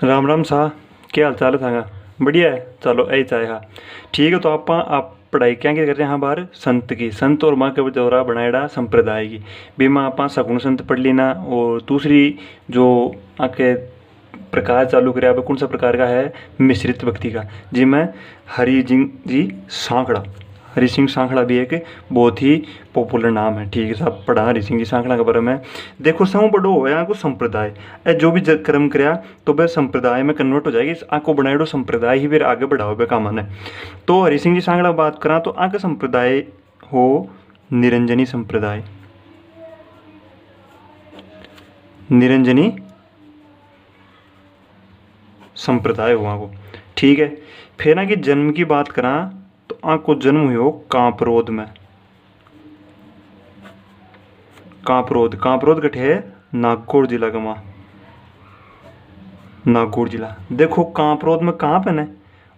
राम राम सा, क्या हाल चाल है थागा? बढ़िया है। चलो यही चाहे हाँ। ठीक है, तो आप पढ़ाई क्या कर रहे हैं? हाँ, बाहर संत की, संत और माँ के द्वारा बनाएड़ा संप्रदाय की बीमा आप सगुण संत पढ़ लेना। और दूसरी जो आके प्रकार चालू करे, अब कौन सा प्रकार का है? मिश्रित भक्ति का, जिसमें हरि सिंह जी सांखड़ा, हरि सिंह सांखड़ा भी एक बहुत ही पॉपुलर नाम है। ठीक है साहब, पढ़ा हरि सिंह जी सांखड़ा के बारे में। देखो समूह बड़ो हो यहाँ को संप्रदाय जो भी कर्म कराया तो वह संप्रदाय में कन्वर्ट हो जाएगी। आको बनाएडो संप्रदाय ही फिर आगे बढ़ाओ बे काम है। तो हरि सिंह जी सांखड़ा बात करा तो आगे संप्रदाय हो निरंजनी संप्रदाय, निरंजनी संप्रदाय हुआ को। ठीक है, फिर ना कि जन्म की बात करा तो आपको जन्म हुआ कांपरोद में। कांपरोद, कांपरोद कठे है? नागौर जिला का वहाँ, नागौर जिला। देखो कांपरोद में कांप है ना,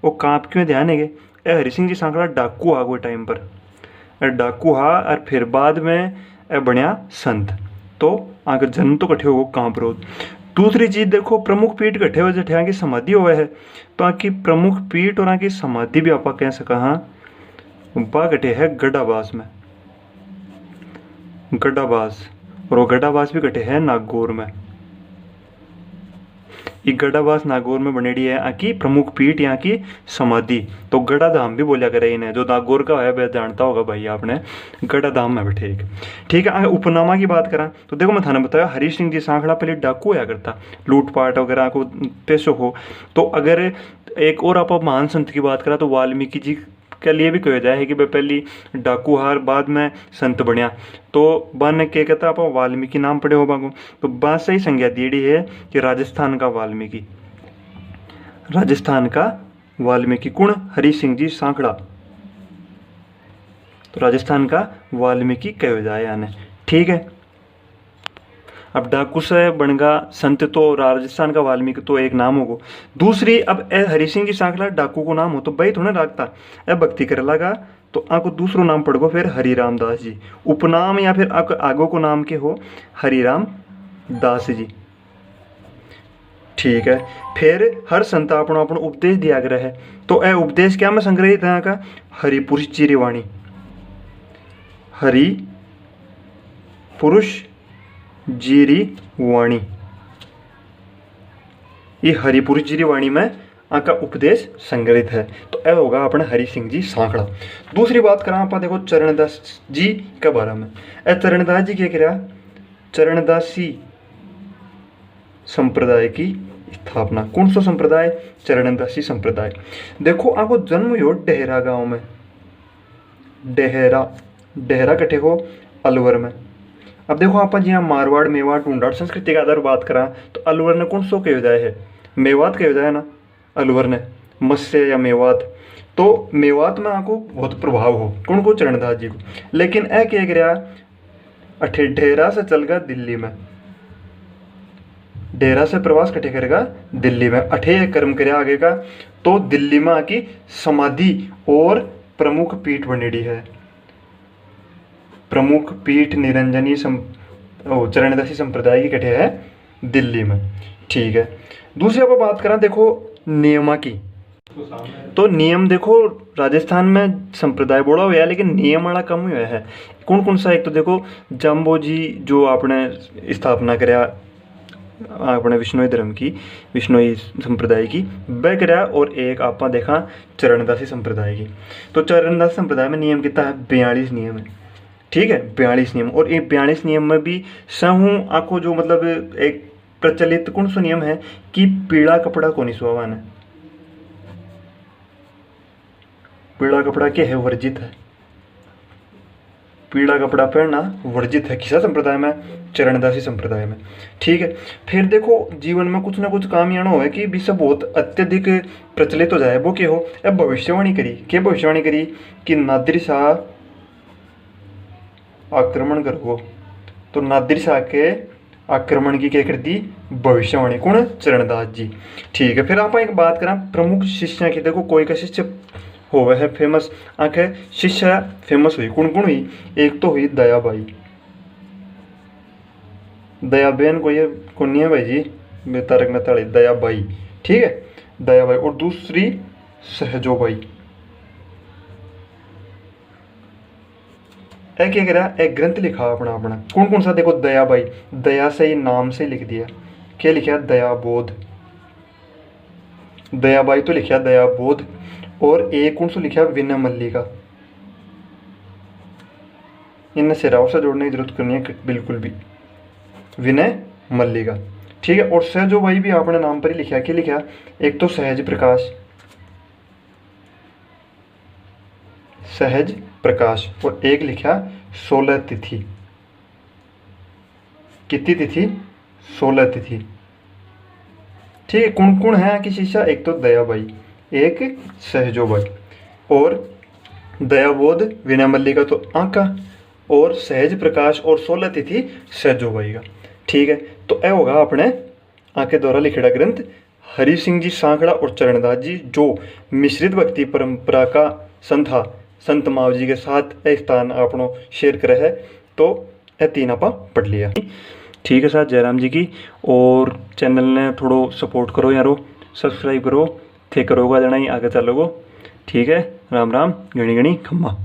वो कांप क्यों ध्यान है? ए हरि सिंह जी सांकड़ा डाकू हा वो टाइम पर, डाकू हा और फिर बाद में ए बनया संत। तो आगे जन्म तो कठे हो कांपरोद। दूसरी चीज देखो, प्रमुख पीठ कठे हो जठे की समाधि हुआ है। तो आकी प्रमुख पीठ और आकी समाधि भी आप कह सका हाँ बा कटे है गढ़ाबास में, गढ़ाबास। और वो गढ़ाबास भी कटे है नागौर में। ये गढ़ाबास नागौर में बनेड़ी है आकी प्रमुख पीठ, यहाँ की समाधि। तो गढ़ा धाम भी बोलिया करे इन्हें, जो नागौर का है वह जानता होगा भाई आपने, गढ़ा धाम में बैठे। ठीक है, अगर उपनामा की बात करा तो देखो मैं थाने बताया हरि सिंह जी सांखड़ा पहले डाकू होया करता, लूटपाट वगैरह को पैसों हो। तो अगर एक और आप महान संत की बात करा तो वाल्मीकि जी के लिए भी कहा जाए है कि वह पहली डाकू हार बाद में संत बनया। तो बन के कहता आप वाल्मीकि नाम पड़े हो बागो। तो बात सही संज्ञा दीड़ी है कि राजस्थान का वाल्मीकि, राजस्थान का वाल्मीकि कुण हरि सिंह जी सांखड़ा। तो राजस्थान का वाल्मीकि कहो जाए यानी। ठीक है, अब डाकू से बनगा संत तो राजस्थान का वाल्मीकि तो एक नाम होगो। दूसरी अब ए हरि सिंह जी सांखला डाकू को नाम हो तो भाई थोड़ा रागता ए भक्ति कर लगा तो आपको दूसरो नाम पड़ गो फिर हरि राम दास जी, उपनाम या फिर आपको आगो को नाम के हो हरि राम दास जी। ठीक है, फिर हर संत अपना अपना उपदेश दिया गया है। तो ए उपदेश क्या में संग्रहित है का? हरिपुरुष जी वाणी, हरि पुरुष जीरी वाणी। ये हरिपुरुष जीरी वाणी में आका उपदेश संग्रहित है। तो यह होगा अपने हरि सिंह जी सांखड़ा। दूसरी बात करा आप देखो चरणदास जी के बारे में। ए चरणदास जी क्या करा? चरणदासी संप्रदाय की स्थापना। कौन सा संप्रदाय? चरणदासी संप्रदाय। देखो आपको जन्म हो डेहरा गांव में, डेहरा, डेहरा कटे हो अलवर में। अब देखो आप जी मारवाड़ मेवाड़ टूंडाड़ संस्कृति का आधार बात करा तो अलवर ने कौन सो कहो जाए है? मेवात कहो जाए ना अलवर ने, मत्स्य या मेवात। तो मेवात में आपको बहुत प्रभाव हो कौन को? चरणदास जी को। लेकिन ए क्या गया अठे डेरा से चल गया दिल्ली में, डेरा से प्रवास कटे करेगा दिल्ली में, अठे कर्म करे आगे का। तो दिल्ली में आकी समाधि और प्रमुख पीठ बनेड़ी है, प्रमुख पीठ निरंजनी चरणदासी संप्रदाय की कटे है दिल्ली में। ठीक है, दूसरी आप बात करें देखो नियमा की। तो नियम देखो राजस्थान में संप्रदाय बड़ा हुआ है लेकिन नियम वाला कम हुआ है। कौन कौन सा? एक तो देखो जम्बो जी जो आपने स्थापना कराया अपने विष्णोई धर्म की, विष्णोई संप्रदाय की वह कराया। और एक आप देखा चरणदासी संप्रदाय की। तो चरणदासी संप्रदाय में नियम कितना है? 42 नियम है। ठीक है, 42 नियम। और ये 42 नियम में भी सहू आपको जो मतलब एक प्रचलित कौन सा नियम है कि पीला कपड़ा को नहीं सुहावाना है। पीला कपड़ा क्या है? वर्जित है। पीला कपड़ा पहनना वर्जित है किसा संप्रदाय में? चरणदासी संप्रदाय में। ठीक है, फिर देखो जीवन में कुछ ना कुछ काम यानो है कि विषय बहुत अत्यधिक प्रचलित हो जाए। वो क्या हो? अब भविष्यवाणी करी। क्या भविष्यवाणी करी? कि नादिर शाह आक्रमण करो। तो नादिर शाह के आक्रमण की क्या कर दी? भविष्यवाणी। कौन? चरणदास जी। ठीक है, फिर आप एक बात करें प्रमुख शिष्य की। देखो कोई का शिष्य होवे है फेमस, आखे शिष्य फेमस हुई कौन कौन हुई? एक तो हुई दयाबाई, दयाबेन को ये कौन है भाई जी? तारक मेहता दयाबाई। ठीक है, दयाबाई। और दूसरी सहजोबाई। ए क्या करा, एक ग्रंथ लिखा अपना अपना। कौन कौन सा, देखो दयाबाई, दया से ही नाम से लिख दिया, क्या लिखा, दयाबोध। दयाबाई तो लिखा दयाबोध। और एक कौन सा लिखा, विनय मल्लिका। इनने सिराव से जोड़ने की जरूरत करनी है बिल्कुल भी, विनय मल्लिका। ठीक है, और सहजोबाई भी आपने नाम पर ही लिखा, क्या लिखा, एक तो सहज प्रकाश, सहज प्रकाश, और एक लिखा 16 तिथि। कितनी तिथि, 16 तिथि। ठीक है, कौन कौन है कि शिष्या, एक तो दयाबाई, एक सहजोबाई, और दयाबोध विनय मल्लिका तो आका, और सहज प्रकाश और 16 तिथि सहजोबाई का। ठीक है, तो यह होगा अपने आके द्वारा लिखेड़ा ग्रंथ हरि सिंह जी सांकड़ा और चरणदास जी, जो मिश्रित भक्ति परंपरा का संत था, संत माव जी के साथ एक स्थान आपनो शेयर करे है। तो यह तीन आपा पढ़ लिया। ठीक है साथ जयराम जी की, और चैनल ने थोड़ो सपोर्ट करो यारो, सब्सक्राइब करो, थे करोगा जना ही आगे चलोगो। ठीक है, राम राम, गणी गणी खम्मा।